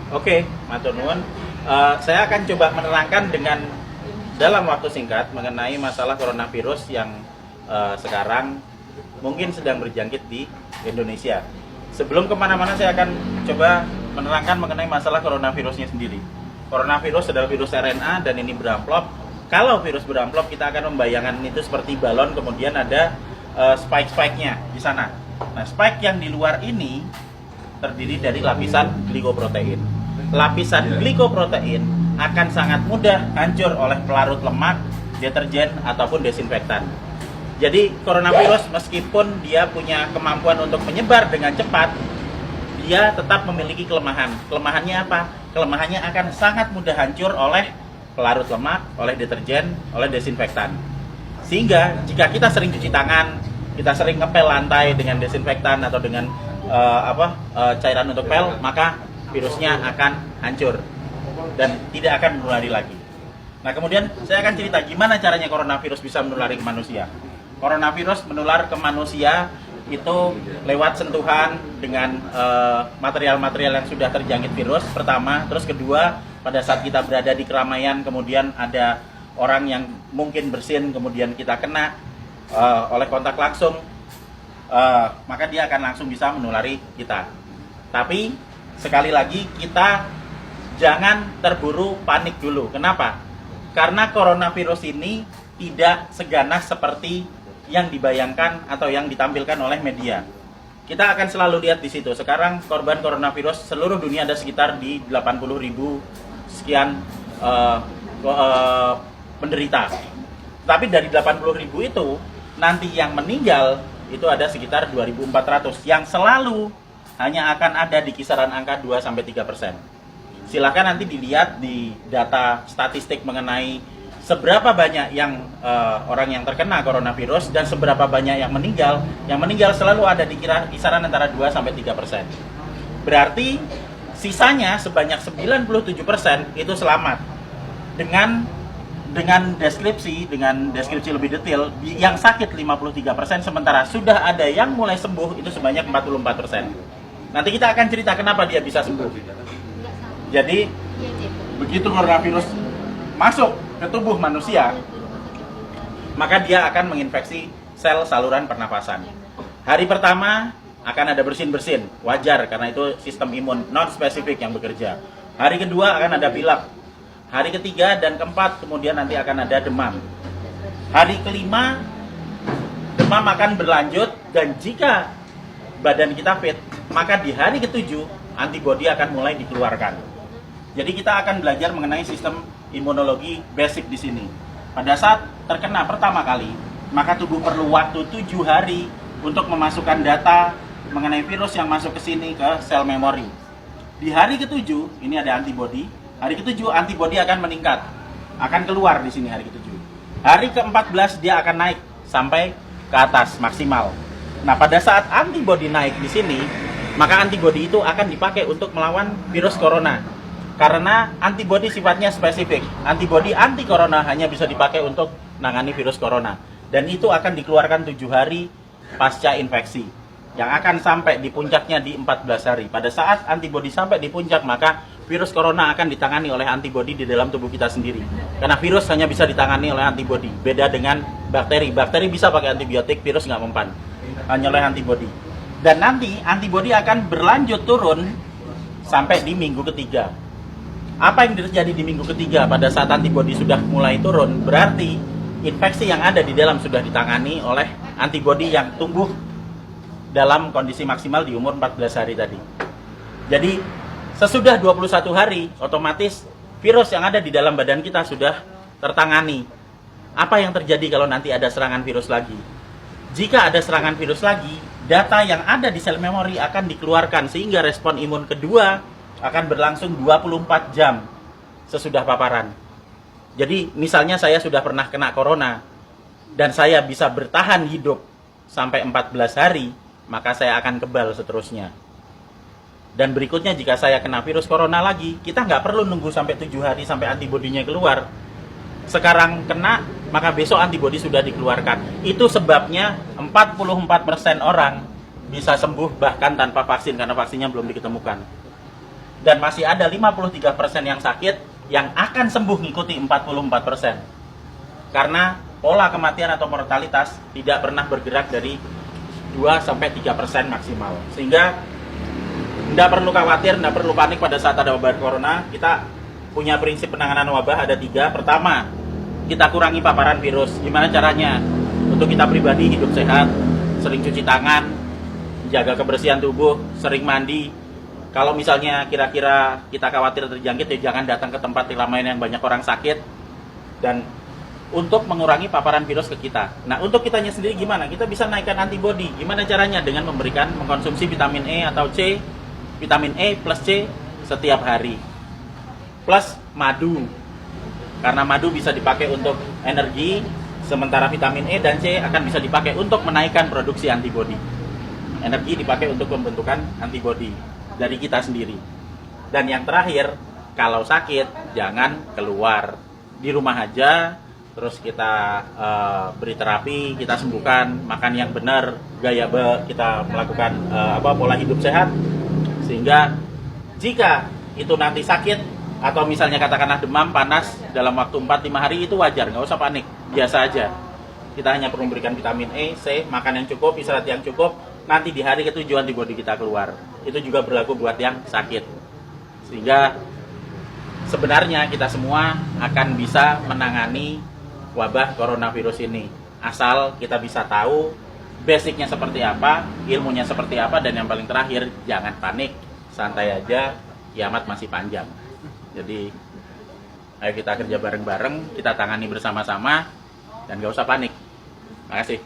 Oke, matur nuwun. Saya akan coba menerangkan dengan dalam waktu singkat mengenai masalah coronavirus yang sekarang mungkin sedang berjangkit di Indonesia. Sebelum kemana-mana saya akan coba menerangkan mengenai masalah coronavirusnya sendiri. Coronavirus adalah virus RNA dan ini beramplop. Kalau virus beramplop kita akan membayangkan itu seperti balon, kemudian ada spike-spike-nya di sana. Nah, spike yang di luar ini terdiri dari lapisan glikoprotein. Lapisan glikoprotein akan sangat mudah hancur oleh pelarut lemak, deterjen, ataupun desinfektan. Jadi coronavirus meskipun dia punya kemampuan untuk menyebar dengan cepat, dia tetap memiliki kelemahan. Kelemahannya apa? Kelemahannya akan sangat mudah hancur oleh pelarut lemak, oleh deterjen, oleh desinfektan. Sehingga jika kita sering cuci tangan, kita sering ngepel lantai dengan desinfektan atau dengan cairan untuk pel, maka virusnya akan hancur dan tidak akan menulari lagi. Nah, kemudian saya akan cerita gimana caranya coronavirus bisa menulari ke manusia. Coronavirus menular ke manusia itu lewat sentuhan dengan material-material yang sudah terjangkit virus pertama, terus kedua pada saat kita berada di keramaian, kemudian ada orang yang mungkin bersin, kemudian kita kena oleh kontak langsung, maka dia akan langsung bisa menulari kita. Tapi sekali lagi kita jangan terburu panik dulu. Kenapa? Karena coronavirus ini tidak seganas seperti yang dibayangkan atau yang ditampilkan oleh media. Kita akan selalu lihat di situ. Sekarang korban coronavirus seluruh dunia ada sekitar di 80.000 sekian penderita. Tapi dari 80.000 itu nanti yang meninggal itu ada sekitar 2.400 yang selalu hanya akan ada di kisaran angka 2-3%. Silakan nanti dilihat di data statistik mengenai seberapa banyak yang orang yang terkena coronavirus dan seberapa banyak yang meninggal. Yang meninggal selalu ada di kisaran antara 2-3%. Berarti sisanya sebanyak 97% itu selamat. Dengan deskripsi lebih detail, yang sakit 53%, sementara sudah ada yang mulai sembuh itu sebanyak 44%. Nanti kita akan cerita kenapa dia bisa sembuh. Jadi begitu coronavirus masuk ke tubuh manusia, maka dia akan menginfeksi sel saluran pernapasan. Hari pertama akan ada bersin-bersin, wajar karena itu sistem imun non spesifik yang bekerja. Hari kedua akan ada pilek. Hari ketiga dan keempat kemudian nanti akan ada demam. Hari kelima demam akan berlanjut, dan jika badan kita fit, maka di hari ketujuh antibodi akan mulai dikeluarkan. Jadi kita akan belajar mengenai sistem imunologi basic di sini. Pada saat terkena pertama kali, maka tubuh perlu waktu 7 hari untuk memasukkan data mengenai virus yang masuk ke sini ke sel memori. Di hari ketujuh ini ada antibodi. Hari ketujuh antibodi akan meningkat, akan keluar di sini hari ketujuh. Hari ke-14 dia akan naik sampai ke atas maksimal. Nah, pada saat antibodi naik di sini, maka antibodi itu akan dipakai untuk melawan virus corona. Karena antibodi sifatnya spesifik. Antibodi anti corona hanya bisa dipakai untuk menangani virus corona. Dan itu akan dikeluarkan 7 hari pasca infeksi, yang akan sampai di puncaknya di 14 hari. Pada saat antibodi sampai di puncak, maka virus corona akan ditangani oleh antibodi di dalam tubuh kita sendiri. Karena virus hanya bisa ditangani oleh antibodi. Beda dengan bakteri. Bakteri bisa pakai antibiotik, virus nggak mempan. Hanya oleh antibodi. Dan nanti antibodi akan berlanjut turun sampai di minggu ketiga. Apa yang terjadi di minggu ketiga pada saat antibodi sudah mulai turun? Berarti infeksi yang ada di dalam sudah ditangani oleh antibodi yang tumbuh dalam kondisi maksimal di umur 14 hari tadi. Jadi sesudah 21 hari, otomatis virus yang ada di dalam badan kita sudah tertangani. Apa yang terjadi kalau nanti ada serangan virus lagi? Jika ada serangan virus lagi, data yang ada di sel memori akan dikeluarkan sehingga respon imun kedua akan berlangsung 24 jam sesudah paparan. Jadi misalnya saya sudah pernah kena corona dan saya bisa bertahan hidup sampai 14 hari, maka saya akan kebal seterusnya. Dan berikutnya jika saya kena virus corona lagi, kita nggak perlu nunggu sampai 7 hari sampai antibodinya keluar. Sekarang kena, maka besok antibodi sudah dikeluarkan. Itu sebabnya 44% orang bisa sembuh bahkan tanpa vaksin, karena vaksinnya belum ditemukan. Dan masih ada 53% yang sakit yang akan sembuh ngikuti 44%. Karena pola kematian atau mortalitas tidak pernah bergerak dari 2-3% maksimal. Sehingga tidak perlu khawatir, tidak perlu panik pada saat ada wabah corona. Kita punya prinsip penanganan wabah ada 3. Pertama, kita kurangi paparan virus. Gimana caranya? Untuk kita pribadi hidup sehat, sering cuci tangan, jaga kebersihan tubuh, sering mandi. Kalau misalnya kira-kira kita khawatir terjangkit, ya jangan datang ke tempat keramaian yang banyak orang sakit. Dan untuk mengurangi paparan virus ke kita. Nah, untuk kitanya sendiri gimana? Kita bisa naikkan antibodi. Gimana caranya? Dengan mengkonsumsi vitamin E atau C, vitamin E plus C setiap hari. Plus madu. Karena madu bisa dipakai untuk energi, sementara vitamin E dan C akan bisa dipakai untuk menaikkan produksi antibodi. Energi dipakai untuk pembentukan antibodi dari kita sendiri. Dan yang terakhir, kalau sakit jangan keluar, di rumah aja. Terus kita beri terapi, kita sembuhkan, makan yang benar, kita melakukan pola hidup sehat, sehingga jika itu nanti sakit atau misalnya katakanlah demam, panas dalam waktu 4-5 hari itu wajar, nggak usah panik, biasa aja. Kita hanya perlu memberikan vitamin E, C, makan yang cukup, istirahat yang cukup, nanti di hari ketujuh antibodi kita keluar. Itu juga berlaku buat yang sakit. Sehingga sebenarnya kita semua akan bisa menangani wabah coronavirus ini, asal kita bisa tahu basicnya seperti apa, ilmunya seperti apa, dan yang paling terakhir jangan panik, santai aja, kiamat masih panjang. Jadi ayo kita kerja bareng-bareng, kita tangani bersama-sama, dan gak usah panik. Terima kasih.